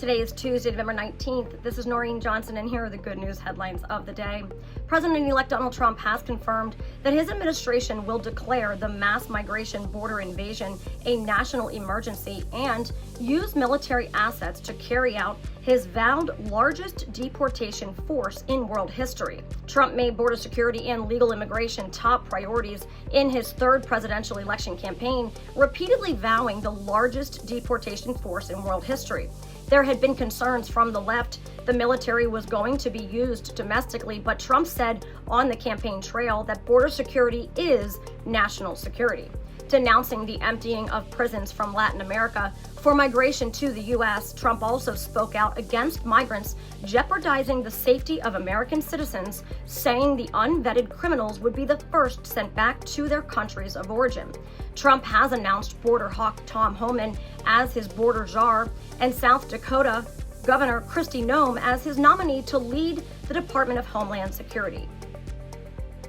Today is Tuesday, November 19th. This is Noreen Johnson, and here are the good news headlines of the day. President-elect Donald Trump has confirmed that his administration will declare the mass migration border invasion a national emergency and use military assets to carry out his vowed largest deportation force in world history. Trump made border security and legal immigration top priorities in his third presidential election campaign, repeatedly vowing the largest deportation force in world history. There had been concerns from the left the military was going to be used domestically, but Trump said on the campaign trail that border security is national security. Denouncing the emptying of prisons from Latin America for migration to the U.S., Trump also spoke out against migrants jeopardizing the safety of American citizens, saying the unvetted criminals would be the first sent back to their countries of origin. Trump has announced border hawk Tom Homan as his border czar and South Dakota Governor Kristi Noem as his nominee to lead the Department of Homeland Security.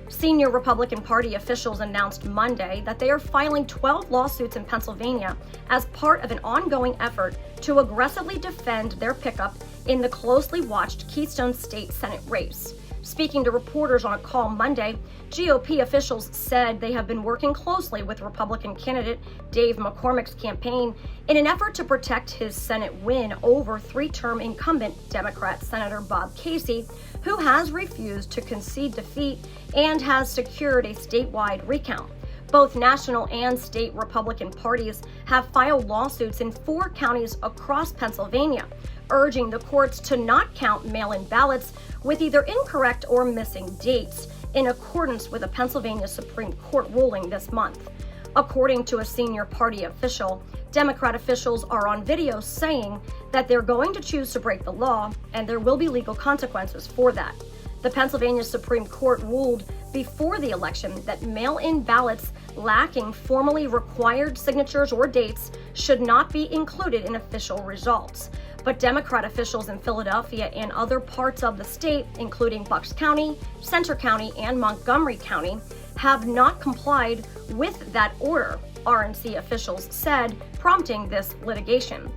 Senior Republican Party officials announced Monday that they are filing 12 lawsuits in Pennsylvania as part of an ongoing effort to aggressively defend their pickup in the closely watched Keystone State Senate race. Speaking to reporters on a call Monday, GOP officials said they have been working closely with Republican candidate Dave McCormick's campaign in an effort to protect his Senate win over three-term incumbent Democrat Senator Bob Casey, who has refused to concede defeat and has secured a statewide recount. Both national and state Republican parties have filed lawsuits in 4 counties across Pennsylvania, urging the courts to not count mail-in ballots with either incorrect or missing dates, in accordance with a Pennsylvania Supreme Court ruling this month. According to a senior party official, Democrat officials are on video saying that they're going to choose to break the law, and there will be legal consequences for that. The Pennsylvania Supreme Court ruled before the election that mail-in ballots lacking formally required signatures or dates should not be included in official results. But Democrat officials in Philadelphia and other parts of the state, including Bucks County, Centre County, and Montgomery County, have not complied with that order, RNC officials said, prompting this litigation.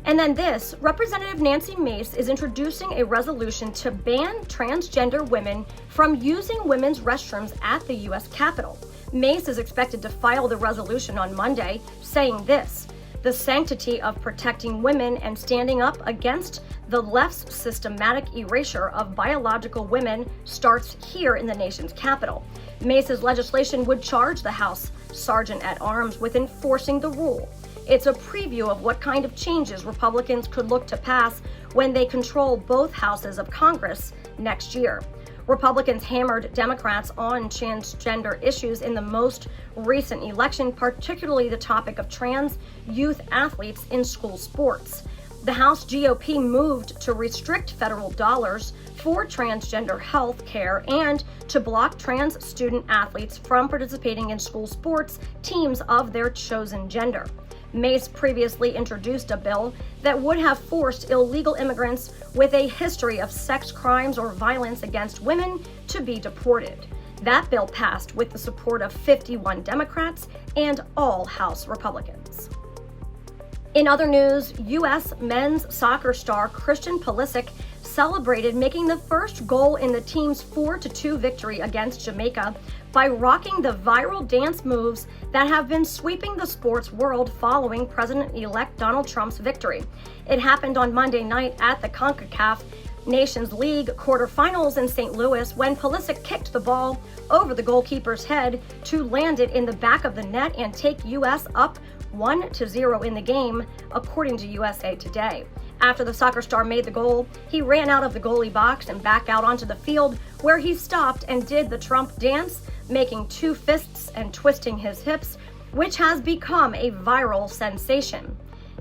And then this, Representative Nancy Mace is introducing a resolution to ban transgender women from using women's restrooms at the U.S. Capitol. Mace is expected to file the resolution on Monday, saying this: the sanctity of protecting women and standing up against the left's systematic erasure of biological women starts here in the nation's capital. Mace's legislation would charge the House Sergeant-at-Arms with enforcing the rule. It's a preview of what kind of changes Republicans could look to pass when they control both houses of Congress next year. Republicans hammered Democrats on transgender issues in the most recent election, particularly the topic of trans youth athletes in school sports. The House GOP moved to restrict federal dollars for transgender health care and to block trans student athletes from participating in school sports teams of their chosen gender. Mace previously introduced a bill that would have forced illegal immigrants with a history of sex crimes or violence against women to be deported. That bill passed with the support of 51 Democrats and all House Republicans. In other news, U.S. men's soccer star Christian Pulisic celebrated making the first goal in the team's 4-2 victory against Jamaica by rocking the viral dance moves that have been sweeping the sports world following President-elect Donald Trump's victory. It happened on Monday night at the CONCACAF Nations League quarterfinals in St. Louis when Pulisic kicked the ball over the goalkeeper's head to land it in the back of the net and take U.S. up 1-0 in the game, according to USA Today. After the soccer star made the goal, he ran out of the goalie box and back out onto the field, where he stopped and did the Trump dance, making 2 fists and twisting his hips, which has become a viral sensation.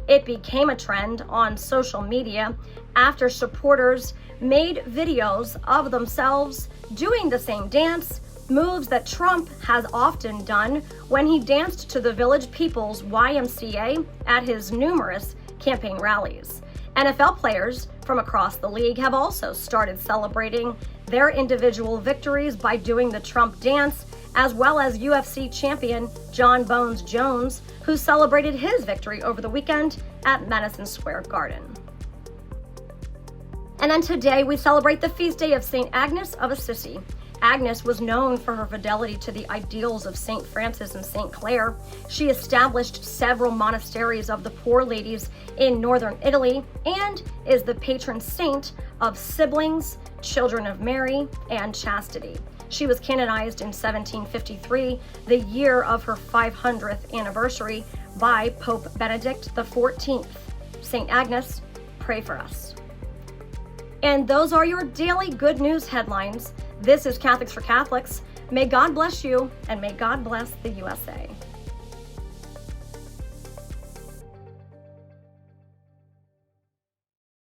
It became a trend on social media after supporters made videos of themselves doing the same dance, moves that Trump has often done when he danced to the Village People's YMCA at his numerous campaign rallies. NFL players from across the league have also started celebrating their individual victories by doing the Trump dance as well as UFC champion John Bones Jones, who celebrated his victory over the weekend at Madison Square Garden. And then today we celebrate the feast day of St Agnes of Assisi. Agnes was known for her fidelity to the ideals of St. Francis and St. Clare. She established several monasteries of the poor ladies in northern Italy and is the patron saint of siblings, children of Mary, and chastity. She was canonized in 1753, the year of her 500th anniversary, by Pope Benedict XIV. St. Agnes, pray for us. And those are your daily good news headlines. This is Catholics for Catholics. May God bless you, and may God bless the USA.